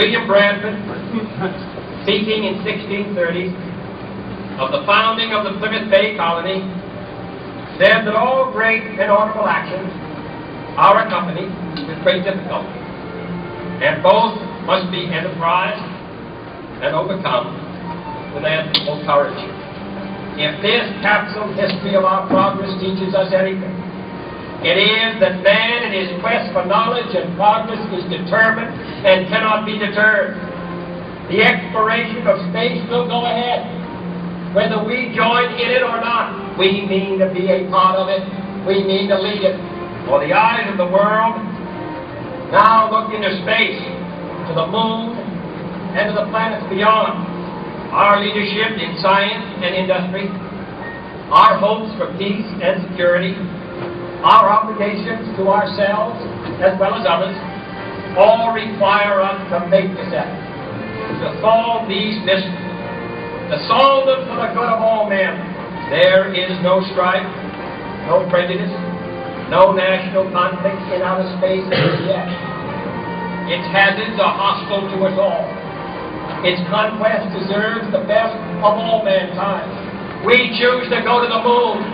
William Bradford, speaking in 1630 of the founding of the Plymouth Bay Colony, said that all great and honorable actions are accompanied with great difficulty, and both must be enterprised and overcome with admirable courage. If this capsule history of our progress teaches us anything, it is that man in his quest for knowledge and progress is determined and cannot be deterred. The exploration of space will go ahead, whether we join in it or not. We mean to be a part of it. We mean to lead it. For the eyes of the world now look into space, to the moon, and to the planets beyond. Our leadership in science and industry, our hopes for peace and security, our obligations to ourselves as well as others, all require us to make this effort, to solve these mysteries, to solve them for the good of all men. There is no strife, no prejudice, no national conflict in outer space as yet. Its hazards are hostile to us all. Its conquest deserves the best of all mankind. We choose to go to the moon.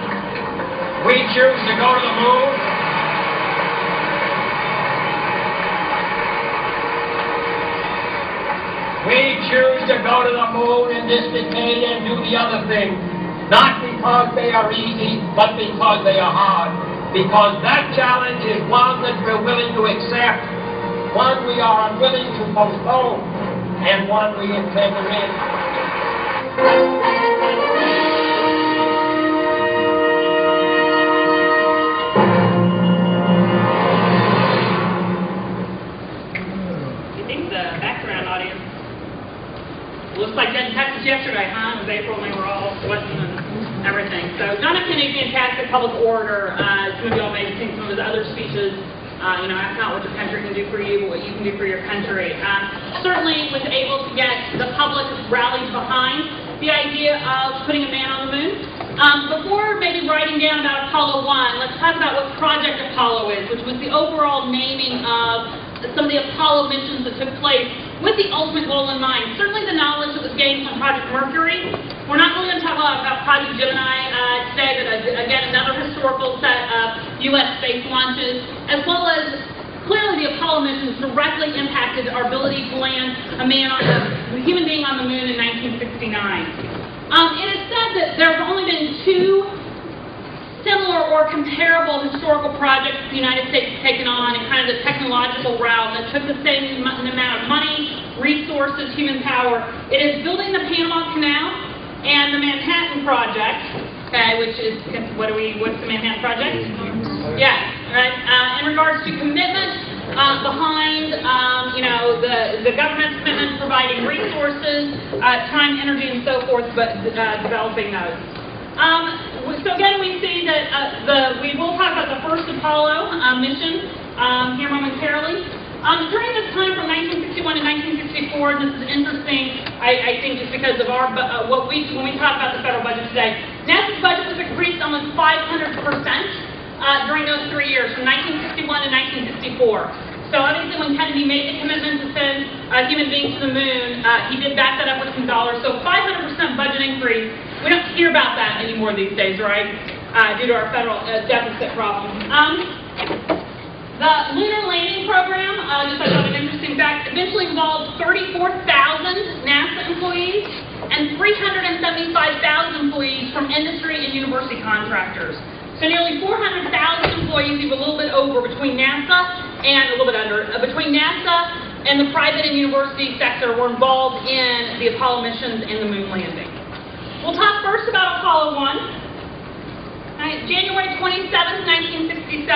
We choose to go to the moon. We choose to go to the moon in this decade and do the other things. Not because they are easy, but because they are hard. Because that challenge is one that we're willing to accept, one we are unwilling to postpone, and one we intend to win. You think the background audience looks like that in Texas yesterday, huh? It was April and they were all sweating and everything. So John F. Kennedy, fantastic public orator. Some of y'all may have seen some of his other speeches. That's not what your country can do for you, but what you can do for your country. Certainly was able to get the public rallied behind the idea of putting a man on the moon. Before maybe writing down about Apollo 1, let's talk about what Project Apollo is, which was the overall naming of some of the Apollo missions that took place with the ultimate goal in mind. Certainly the knowledge that was gained from Project Mercury. We're not really going to talk a lot about Project Gemini today, but again, another historical set of U.S. space launches, as well as clearly the Apollo missions directly impacted our ability to land a human being on the moon in 1969. It is said that there have only been two similar or comparable historical projects the United States has taken on in kind of the technological realm that took the same amount of money, resources, human power. It is building the Panama Canal and the Manhattan Project, okay, which is, what's the Manhattan Project? Yeah, right. In regards to commitment behind, the government's commitment providing resources, time, energy, and so forth, but developing those. So again, we see that we will talk about the first Apollo mission here momentarily. During this time from 1961 to 1964, and this is interesting, I think just because of our when we talk about the federal budget today, NASA's budget was increased almost 500% during those 3 years, from 1961 to 1964. So obviously when Kennedy made the commitment to send a human being to the moon, he did back that up with some dollars. So 500% budget increase. We don't hear about that anymore these days, right? Due to our federal deficit problem. The lunar landing program, just I thought an interesting fact, eventually involved 34,000 NASA employees and 375,000 employees from industry and university contractors. So nearly 400,000 employees, even a little bit over, between NASA and a little bit under, between NASA and the private and university sector were involved in the Apollo missions and the moon landing. We'll talk first about Apollo 1. January 27, 1967.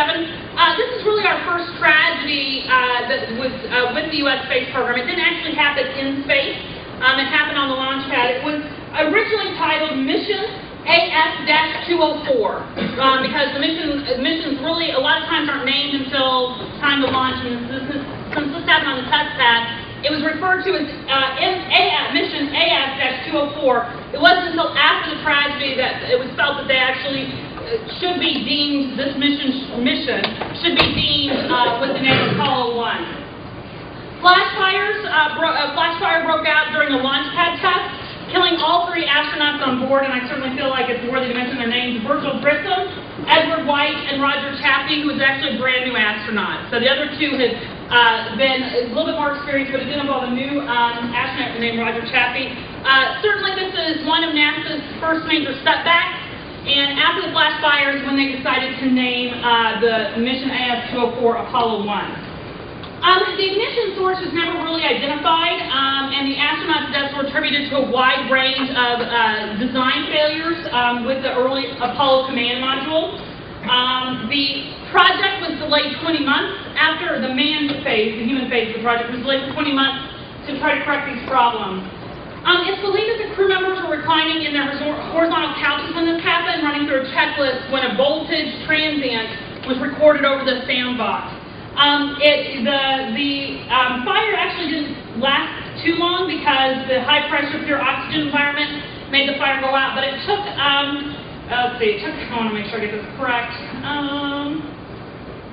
This is really our first tragedy that was with the U.S. space program. It didn't actually happen in space. It happened on the launch pad. It was originally titled Mission AS-204 because the missions really a lot of times aren't named until time to launch. And since this happened on the test pad, it was referred to as Mission AS-204. It wasn't until after the tragedy that it was felt that they actually should be deemed, this mission should be deemed with the name Apollo 1. flash fire broke out during the launch pad test, killing all 3 astronauts on board, and I certainly feel like it's worthy to mention their names: Virgil Grissom, Edward White, and Roger Chaffee, who was actually a brand new astronaut. So the other 2 had been a little bit more experienced, but it did involve a new astronaut named Roger Chaffee. Certainly this is one of NASA's first major setbacks, and after the flash fires, when they decided to name the mission AS-204 Apollo 1. The ignition source was never really identified, and the astronauts' deaths were attributed to a wide range of design failures with the early Apollo command module. The project was delayed 20 months after the manned phase, the human phase of the project was delayed for 20 months to try to correct these problems. It's believed that the crew members were reclining in their horizontal couches when this happened, running through a checklist when a voltage transient was recorded over the sound box. The fire actually didn't last too long because the high pressure pure oxygen environment made the fire go out, but it took, I want to make sure I get this correct.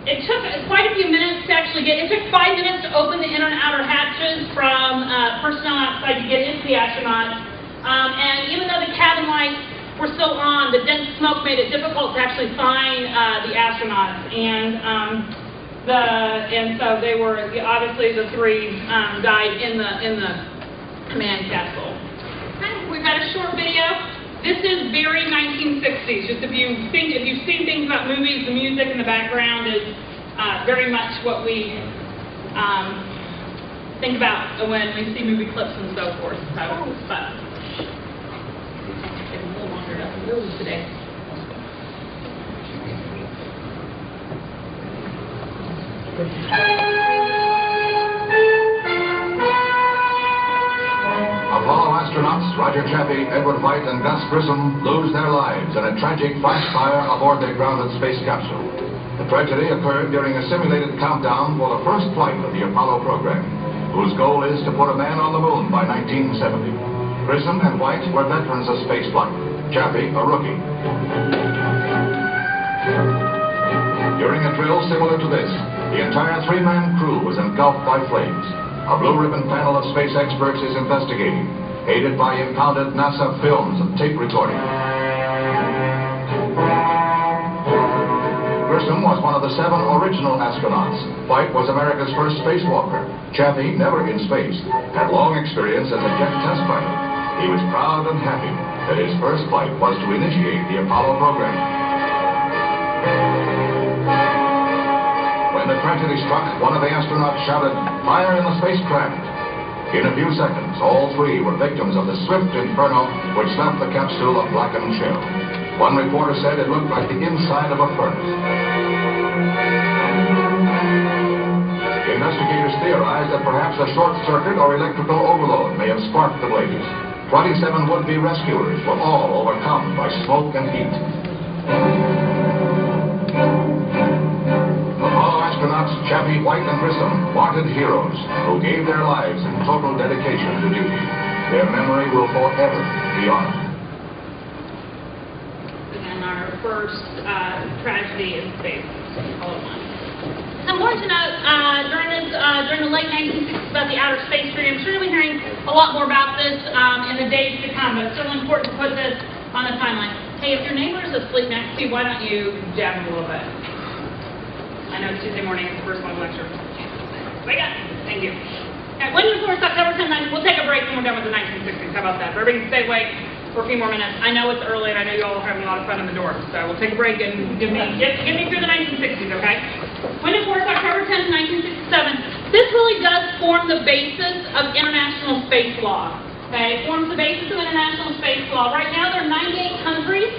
It took quite a few minutes to actually it took 5 minutes to open the inner and outer hatches from personnel outside to get into the astronauts. And even though the cabin lights were still on, the dense smoke made it difficult to actually find the astronauts. And so they were, obviously the 3 died in the command capsule. Okay, we've got a short video. This is very 1960s. Just if you've seen things about movies, the music in the background is very much what we think about when we see movie clips and so forth. So, but it's a little longer to move today. Apollo astronauts Roger Chaffee, Edward White, and Gus Grissom lose their lives in a tragic flash fire aboard their grounded space capsule. The tragedy occurred during a simulated countdown for the first flight of the Apollo program, whose goal is to put a man on the moon by 1970. Grissom and White were veterans of spaceflight, Chaffee a rookie. During a drill similar to this, the entire 3-man crew was engulfed by flames. A blue-ribbon panel of space experts is investigating, aided by impounded NASA films and tape recording. Grissom was one of the 7 original astronauts. White was America's first spacewalker. Chaffee, never in space, had long experience as a jet test pilot. He was proud and happy that his first flight was to initiate the Apollo program. When the tragedy struck, one of the astronauts shouted, "Fire in the spacecraft!" In a few seconds, all 3 were victims of the swift inferno which left the capsule a blackened shell. One reporter said it looked like the inside of a furnace. Investigators theorized that perhaps a short circuit or electrical overload may have sparked the blaze. 27 would-be rescuers were all overcome by smoke and heat. Astronauts Chaffee, White, and Grissom, wanted heroes who gave their lives in total dedication to duty. Their memory will forever be honored. And our first tragedy in space, Apollo 1. I'm going to note during the late 1960s about the outer space treaty. I'm sure you'll be hearing a lot more about this in the days to come, but it's certainly important to put this on the timeline. Hey, if your neighbor is asleep next to you, why don't you jab him a little bit? I know it's Tuesday morning, it's the first long lecture. Wake up! Thank you. Okay, when you report October 10th, we'll take a break when we're done with the 1960s. How about that? Everybody can stay awake for a few more minutes. I know it's early and I know you all are having a lot of fun in the dorm, so we'll take a break and get me through the 1960s, okay? When it reports October 10th, 1967, this really does form the basis of international space law. Okay, it forms the basis of international space law. Right now there are 98 countries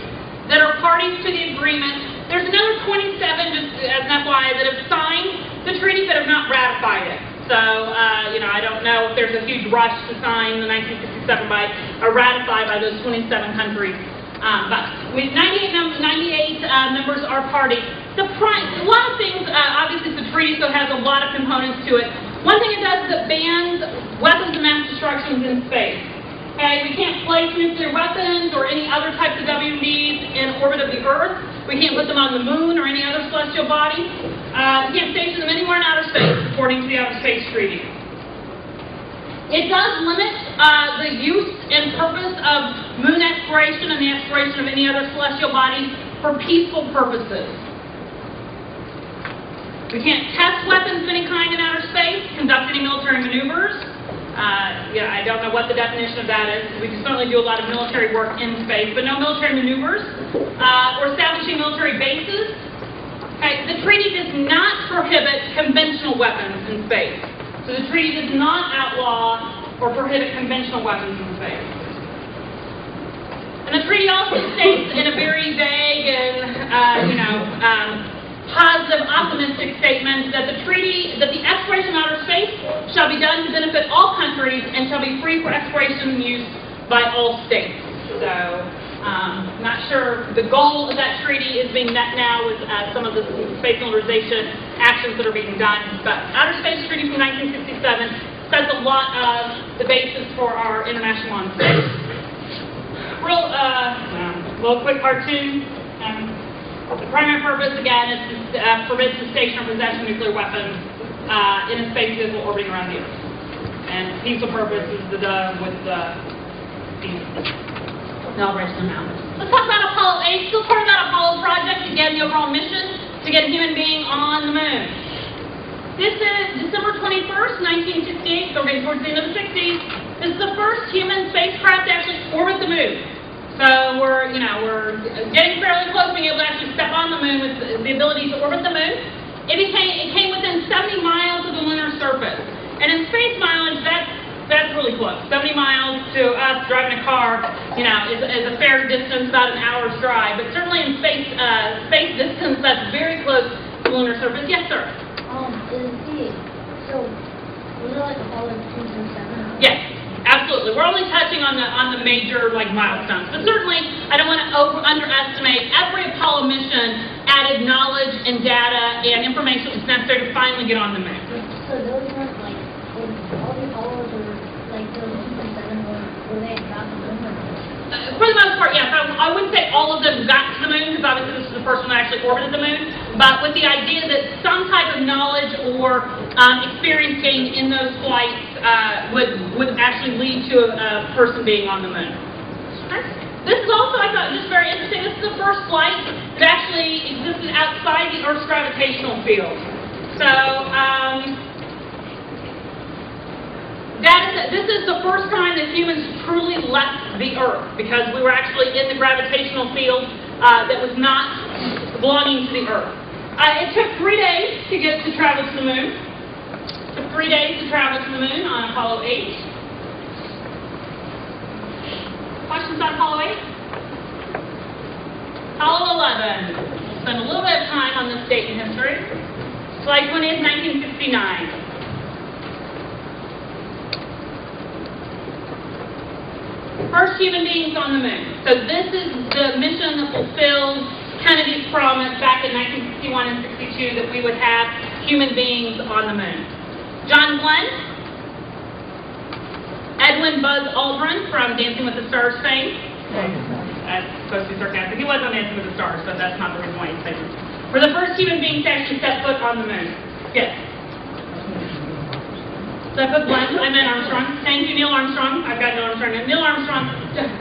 that are parties to the agreement. There's another 27, just as an FYI, that have signed the treaty but have not ratified it. So, I don't know if there's a huge rush to sign the 1967 or ratify by those 27 countries. But with 98 members are party. A lot of things, obviously the treaty so has a lot of components to it. One thing it does is it bans weapons of mass destruction in space. Okay, we can't place nuclear weapons or any other types of WMDs in orbit of the Earth. We can't put them on the moon or any other celestial body. We can't station them anywhere in outer space, according to the Outer Space Treaty. It does limit the use and purpose of moon exploration and the exploration of any other celestial bodies for peaceful purposes. We can't test weapons of any kind in outer space, conduct any military maneuvers. I don't know what the definition of that is. We can certainly do a lot of military work in space, but no military maneuvers or establishing military bases. Okay, the treaty does not prohibit conventional weapons in space. So the treaty does not outlaw or prohibit conventional weapons in space. And the treaty also states in a very vague and, positive, optimistic statement that the exploration of outer space shall be done to benefit all countries and shall be free for exploration and use by all states. So, not sure the goal of that treaty is being met now with some of the space militarization actions that are being done. But Outer Space Treaty from 1967 sets a lot of the basis for our international law in space. Little quick cartoon. The primary purpose, again, is to forbid the station or possession of nuclear weapons in a space vehicle orbiting around the Earth. And peaceful purpose is with the celebration of mountains. Let's talk about Apollo 8. Still part of that Apollo project. Again, the overall mission to get a human being on the moon. This is December 21st, 1968, so we're getting towards the end of the 60s. This is the first human spacecraft to actually orbit the moon. So we're getting fairly close to being able to actually step on the moon with the ability to orbit the moon. It came within 70 miles of the lunar surface. And in space mileage, that's really close. 70 miles to us driving a car, is a fair distance, about an hour's drive. But certainly in space distance, that's very close to the lunar surface. Yes, sir? So was it like Apollo 2 and 7? Yes. Absolutely. We're only touching on the major milestones. But certainly, I don't want to underestimate every Apollo mission added knowledge and data and information that was necessary to finally get on the moon. So those weren't all the Apollos were those 2 and 7 were they about the moon? For the most part, yes. I wouldn't say all of them got to the moon, because obviously this is the first one that actually orbited the moon, but with the idea that some type of knowledge or experience gained in those flights would actually lead to a person being on the moon. This is also, I thought, just very interesting. This is the first flight that actually existed outside the Earth's gravitational field. So, this is the first time that humans truly left the Earth, because we were actually in the gravitational field that was not belonging to the Earth. It took 3 days to travel to the moon. It took 3 days to travel to the moon on Apollo 8. Questions on Apollo 8? Apollo 11. We'll spend a little bit of time on this date in history. July 20th, 1969. First human beings on the moon. So this is the mission that fulfilled Kennedy's promise back in 1961 and 62 that we would have human beings on the moon. John Glenn, Edwin Buzz Aldrin from Dancing with the Stars fame. That's supposed to be sarcastic. He was on Dancing with the Stars, but that's not the reason why he's famous. We're the first human beings to actually set foot on the moon. Yes. Set foot Glenn. I meant Armstrong. Thank you, Neil Armstrong. I've got Neil Armstrong. Neil Armstrong.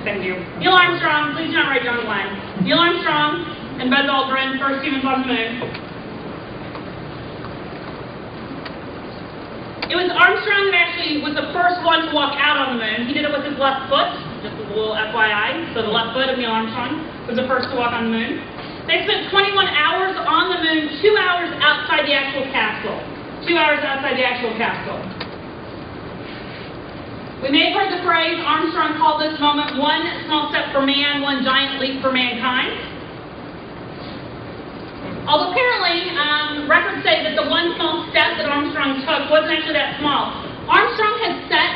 Thank you. Neil Armstrong. Please do not write John Glenn. Neil Armstrong and Buzz Aldrin, first humans on the moon. It was Armstrong that actually was the first one to walk out on the moon. He did it with his left foot, just as a little FYI. So the left foot of Neil Armstrong was the first to walk on the moon. They spent 21 hours on the moon, 2 hours outside the actual capsule. 2 hours outside the actual capsule. We may have heard the phrase, Armstrong called this moment, one small step for man, one giant leap for mankind. Although apparently, records say that the one small step that Armstrong took wasn't actually that small. Armstrong had set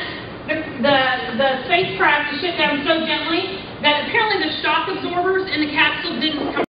the spacecraft, the ship down so gently that apparently the shock absorbers in the capsule didn't come